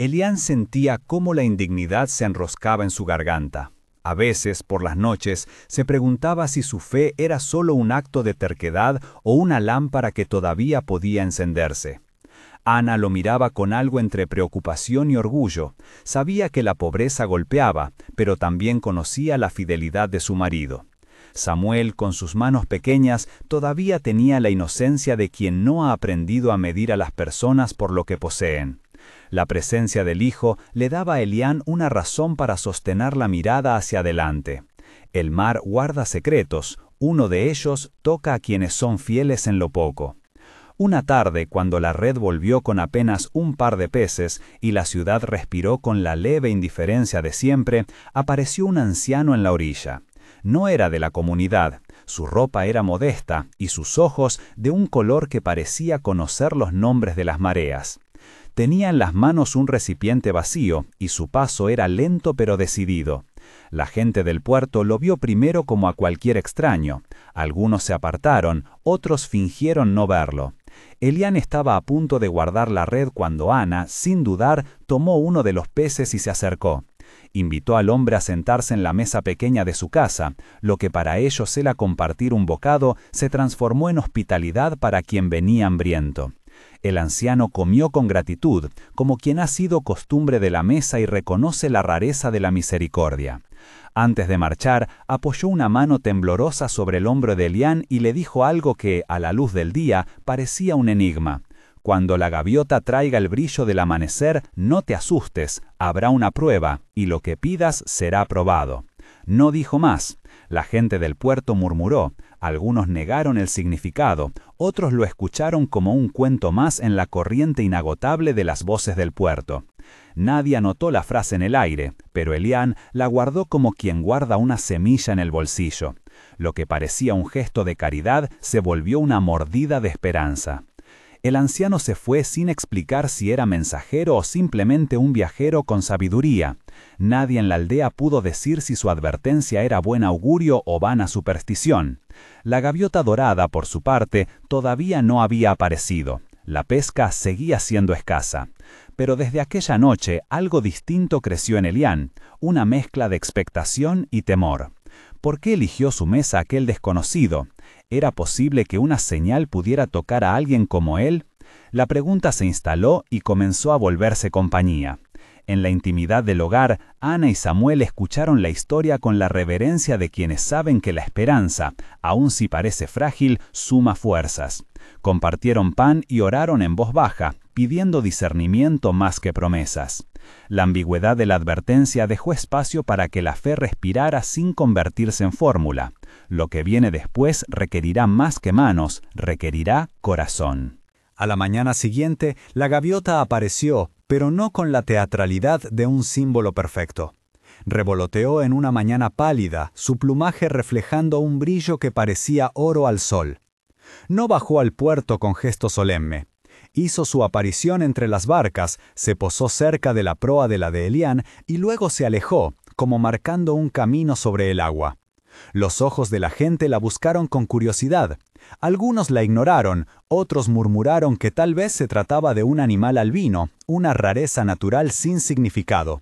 Elián sentía cómo la indignidad se enroscaba en su garganta. A veces, por las noches, se preguntaba si su fe era solo un acto de terquedad o una lámpara que todavía podía encenderse. Ana lo miraba con algo entre preocupación y orgullo. Sabía que la pobreza golpeaba, pero también conocía la fidelidad de su marido. Samuel, con sus manos pequeñas, todavía tenía la inocencia de quien no ha aprendido a medir a las personas por lo que poseen. La presencia del hijo le daba a Elián una razón para sostener la mirada hacia adelante. El mar guarda secretos, uno de ellos toca a quienes son fieles en lo poco. Una tarde, cuando la red volvió con apenas un par de peces y la ciudad respiró con la leve indiferencia de siempre, apareció un anciano en la orilla. No era de la comunidad, su ropa era modesta y sus ojos de un color que parecía conocer los nombres de las mareas. Tenía en las manos un recipiente vacío y su paso era lento pero decidido. La gente del puerto lo vio primero como a cualquier extraño. Algunos se apartaron, otros fingieron no verlo. Elián estaba a punto de guardar la red cuando Ana, sin dudar, tomó uno de los peces y se acercó. Invitó al hombre a sentarse en la mesa pequeña de su casa. Lo que para ellos era compartir un bocado se transformó en hospitalidad para quien venía hambriento. El anciano comió con gratitud, como quien ha sido costumbre de la mesa y reconoce la rareza de la misericordia. Antes de marchar, apoyó una mano temblorosa sobre el hombro de Elián y le dijo algo que, a la luz del día, parecía un enigma. Cuando la gaviota traiga el brillo del amanecer, no te asustes, habrá una prueba, y lo que pidas será probado. No dijo más. La gente del puerto murmuró. Algunos negaron el significado, otros lo escucharon como un cuento más en la corriente inagotable de las voces del puerto. Nadie anotó la frase en el aire, pero Elián la guardó como quien guarda una semilla en el bolsillo. Lo que parecía un gesto de caridad se volvió una mordida de esperanza. El anciano se fue sin explicar si era mensajero o simplemente un viajero con sabiduría. Nadie en la aldea pudo decir si su advertencia era buen augurio o vana superstición. La gaviota dorada, por su parte, todavía no había aparecido. La pesca seguía siendo escasa. Pero desde aquella noche algo distinto creció en Elián, una mezcla de expectación y temor. ¿Por qué eligió su mesa aquel desconocido? ¿Era posible que una señal pudiera tocar a alguien como él? La pregunta se instaló y comenzó a volverse compañía. En la intimidad del hogar, Ana y Samuel escucharon la historia con la reverencia de quienes saben que la esperanza, aun si parece frágil, suma fuerzas. Compartieron pan y oraron en voz baja, pidiendo discernimiento más que promesas. La ambigüedad de la advertencia dejó espacio para que la fe respirara sin convertirse en fórmula. Lo que viene después requerirá más que manos, requerirá corazón. A la mañana siguiente, la gaviota apareció, pero no con la teatralidad de un símbolo perfecto. Revoloteó en una mañana pálida, su plumaje reflejando un brillo que parecía oro al sol. No bajó al puerto con gesto solemne. Hizo su aparición entre las barcas, se posó cerca de la proa de la de Elián y luego se alejó, como marcando un camino sobre el agua. Los ojos de la gente la buscaron con curiosidad. Algunos la ignoraron, otros murmuraron que tal vez se trataba de un animal albino, una rareza natural sin significado.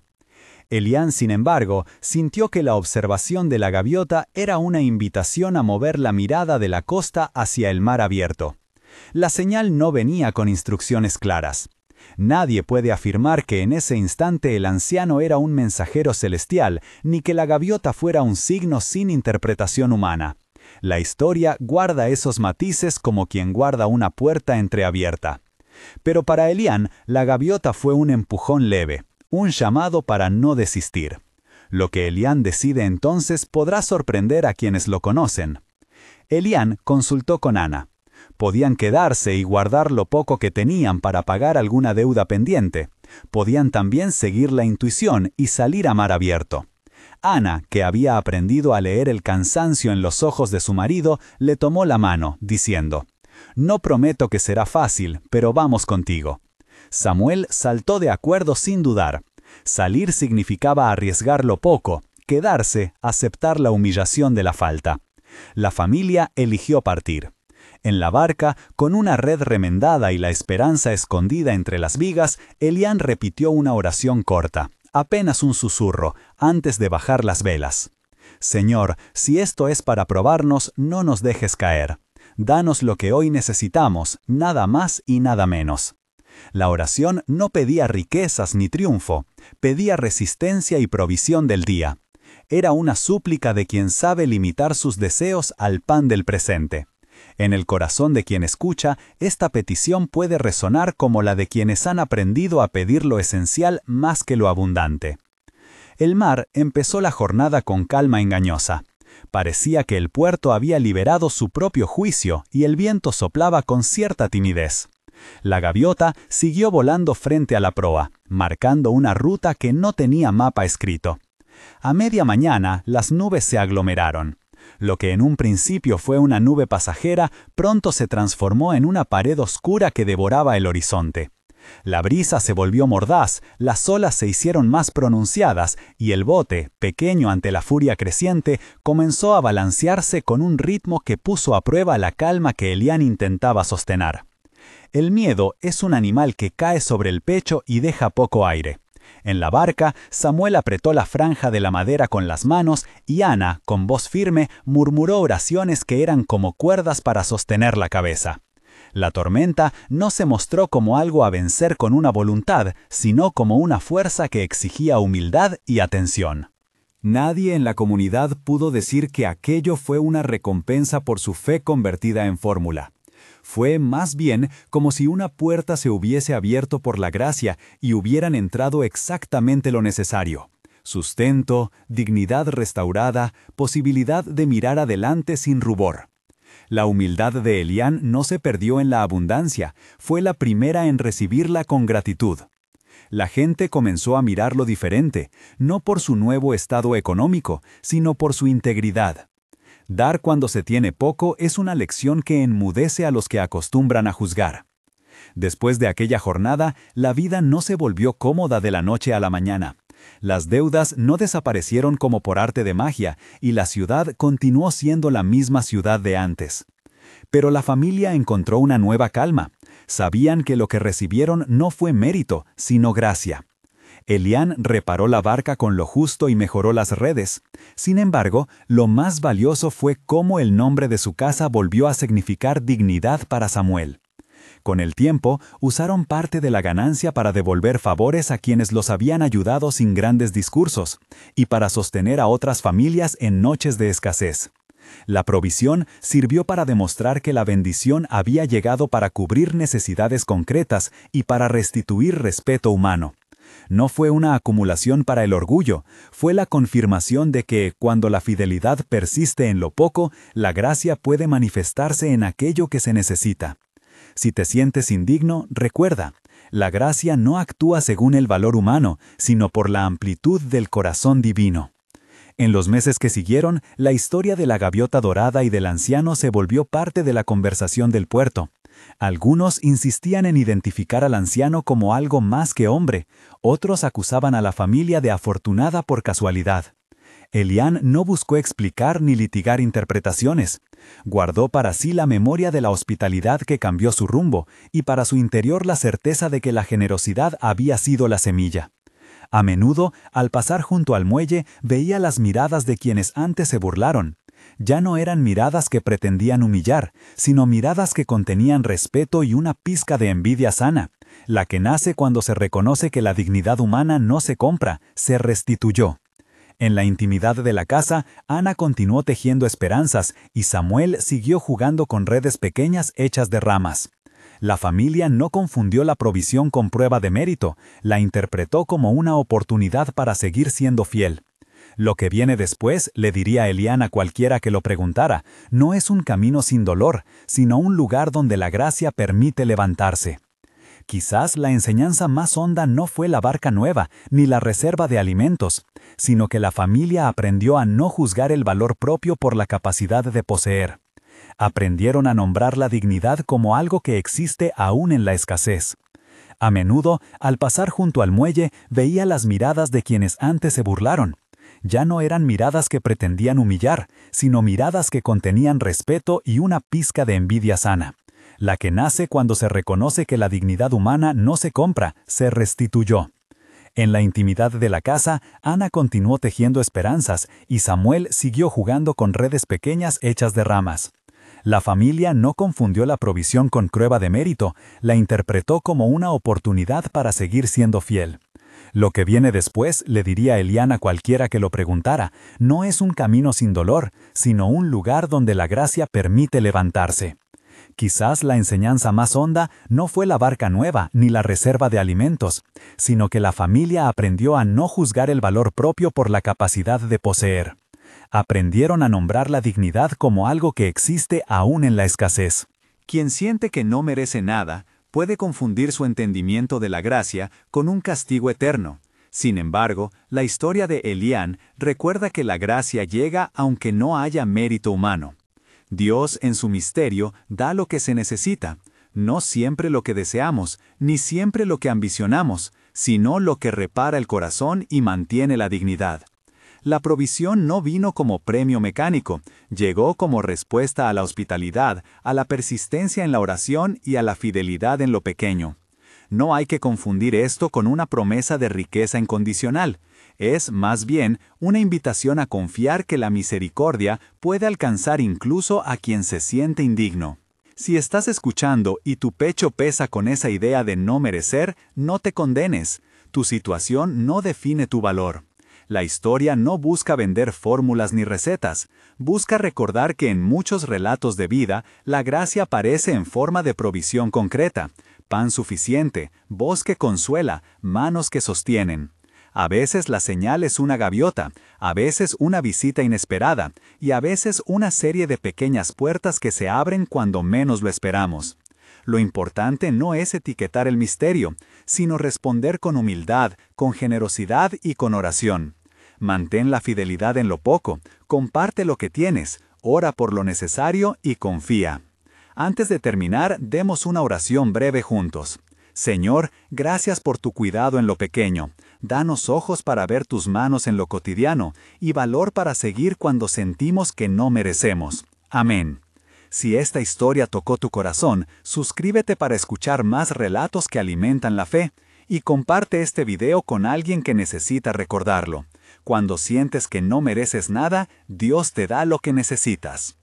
Elián, sin embargo, sintió que la observación de la gaviota era una invitación a mover la mirada de la costa hacia el mar abierto. La señal no venía con instrucciones claras. Nadie puede afirmar que en ese instante el anciano era un mensajero celestial, ni que la gaviota fuera un signo sin interpretación humana. La historia guarda esos matices como quien guarda una puerta entreabierta. Pero para Elián, la gaviota fue un empujón leve, un llamado para no desistir. Lo que Elián decide entonces podrá sorprender a quienes lo conocen. Elián consultó con Ana. Podían quedarse y guardar lo poco que tenían para pagar alguna deuda pendiente. Podían también seguir la intuición y salir a mar abierto. Ana, que había aprendido a leer el cansancio en los ojos de su marido, le tomó la mano, diciendo: «No prometo que será fácil, pero vamos contigo». Samuel saltó de acuerdo sin dudar. Salir significaba arriesgar lo poco, quedarse, aceptar la humillación de la falta. La familia eligió partir. En la barca, con una red remendada y la esperanza escondida entre las vigas, Elián repitió una oración corta, apenas un susurro, antes de bajar las velas. Señor, si esto es para probarnos, no nos dejes caer. Danos lo que hoy necesitamos, nada más y nada menos. La oración no pedía riquezas ni triunfo, pedía resistencia y provisión del día. Era una súplica de quien sabe limitar sus deseos al pan del presente. En el corazón de quien escucha, esta petición puede resonar como la de quienes han aprendido a pedir lo esencial más que lo abundante. El mar empezó la jornada con calma engañosa. Parecía que el puerto había liberado su propio juicio y el viento soplaba con cierta timidez. La gaviota siguió volando frente a la proa, marcando una ruta que no tenía mapa escrito. A media mañana, las nubes se aglomeraron. Lo que en un principio fue una nube pasajera, pronto se transformó en una pared oscura que devoraba el horizonte. La brisa se volvió mordaz, las olas se hicieron más pronunciadas y el bote, pequeño ante la furia creciente, comenzó a balancearse con un ritmo que puso a prueba la calma que Elián intentaba sostener. El miedo es un animal que cae sobre el pecho y deja poco aire. En la barca, Samuel apretó la franja de la madera con las manos y Ana, con voz firme, murmuró oraciones que eran como cuerdas para sostener la cabeza. La tormenta no se mostró como algo a vencer con una voluntad, sino como una fuerza que exigía humildad y atención. Nadie en la comunidad pudo decir que aquello fue una recompensa por su fe convertida en fórmula. Fue más bien como si una puerta se hubiese abierto por la gracia y hubieran entrado exactamente lo necesario. Sustento, dignidad restaurada, posibilidad de mirar adelante sin rubor. La humildad de Elián no se perdió en la abundancia, fue la primera en recibirla con gratitud. La gente comenzó a mirarlo diferente, no por su nuevo estado económico, sino por su integridad. Dar cuando se tiene poco es una lección que enmudece a los que acostumbran a juzgar. Después de aquella jornada, la vida no se volvió cómoda de la noche a la mañana. Las deudas no desaparecieron como por arte de magia y la ciudad continuó siendo la misma ciudad de antes. Pero la familia encontró una nueva calma. Sabían que lo que recibieron no fue mérito, sino gracia. Elián reparó la barca con lo justo y mejoró las redes. Sin embargo, lo más valioso fue cómo el nombre de su casa volvió a significar dignidad para Samuel. Con el tiempo, usaron parte de la ganancia para devolver favores a quienes los habían ayudado sin grandes discursos, y para sostener a otras familias en noches de escasez. La provisión sirvió para demostrar que la bendición había llegado para cubrir necesidades concretas y para restituir respeto humano. No fue una acumulación para el orgullo, fue la confirmación de que, cuando la fidelidad persiste en lo poco, la gracia puede manifestarse en aquello que se necesita. Si te sientes indigno, recuerda, la gracia no actúa según el valor humano, sino por la amplitud del corazón divino. En los meses que siguieron, la historia de la gaviota dorada y del anciano se volvió parte de la conversación del puerto. Algunos insistían en identificar al anciano como algo más que hombre, otros acusaban a la familia de afortunada por casualidad. Elián no buscó explicar ni litigar interpretaciones. Guardó para sí la memoria de la hospitalidad que cambió su rumbo y para su interior la certeza de que la generosidad había sido la semilla. A menudo, al pasar junto al muelle, veía las miradas de quienes antes se burlaron. Ya no eran miradas que pretendían humillar, sino miradas que contenían respeto y una pizca de envidia sana, la que nace cuando se reconoce que la dignidad humana no se compra, se restituyó. En la intimidad de la casa, Ana continuó tejiendo esperanzas y Samuel siguió jugando con redes pequeñas hechas de ramas. La familia no confundió la provisión con prueba de mérito, la interpretó como una oportunidad para seguir siendo fiel. Lo que viene después, le diría Elián a cualquiera que lo preguntara, no es un camino sin dolor, sino un lugar donde la gracia permite levantarse. Quizás la enseñanza más honda no fue la barca nueva, ni la reserva de alimentos, sino que la familia aprendió a no juzgar el valor propio por la capacidad de poseer. Aprendieron a nombrar la dignidad como algo que existe aún en la escasez. A menudo, al pasar junto al muelle, veía las miradas de quienes antes se burlaron. Ya no eran miradas que pretendían humillar, sino miradas que contenían respeto y una pizca de envidia sana, la que nace cuando se reconoce que la dignidad humana no se compra, se restituyó. En la intimidad de la casa, Ana continuó tejiendo esperanzas y Samuel siguió jugando con redes pequeñas hechas de ramas. La familia no confundió la provisión con prueba de mérito, la interpretó como una oportunidad para seguir siendo fiel. Lo que viene después, le diría Elián a cualquiera que lo preguntara, no es un camino sin dolor, sino un lugar donde la gracia permite levantarse. Quizás la enseñanza más honda no fue la barca nueva ni la reserva de alimentos, sino que la familia aprendió a no juzgar el valor propio por la capacidad de poseer. Aprendieron a nombrar la dignidad como algo que existe aún en la escasez. Quien siente que no merece nada, puede confundir su entendimiento de la gracia con un castigo eterno. Sin embargo, la historia de Elián recuerda que la gracia llega aunque no haya mérito humano. Dios, en su misterio, da lo que se necesita, no siempre lo que deseamos, ni siempre lo que ambicionamos, sino lo que repara el corazón y mantiene la dignidad. La provisión no vino como premio mecánico, llegó como respuesta a la hospitalidad, a la persistencia en la oración y a la fidelidad en lo pequeño. No hay que confundir esto con una promesa de riqueza incondicional. Es, más bien, una invitación a confiar que la misericordia puede alcanzar incluso a quien se siente indigno. Si estás escuchando y tu pecho pesa con esa idea de no merecer, no te condenes. Tu situación no define tu valor. La historia no busca vender fórmulas ni recetas, busca recordar que en muchos relatos de vida, la gracia aparece en forma de provisión concreta, pan suficiente, voz que consuela, manos que sostienen. A veces la señal es una gaviota, a veces una visita inesperada, y a veces una serie de pequeñas puertas que se abren cuando menos lo esperamos. Lo importante no es etiquetar el misterio, sino responder con humildad, con generosidad y con oración. Mantén la fidelidad en lo poco, comparte lo que tienes, ora por lo necesario y confía. Antes de terminar, demos una oración breve juntos. Señor, gracias por tu cuidado en lo pequeño. Danos ojos para ver tus manos en lo cotidiano y valor para seguir cuando sentimos que no merecemos. Amén. Si esta historia tocó tu corazón, suscríbete para escuchar más relatos que alimentan la fe y comparte este video con alguien que necesita recordarlo. Cuando sientes que no mereces nada, Dios te da lo que necesitas.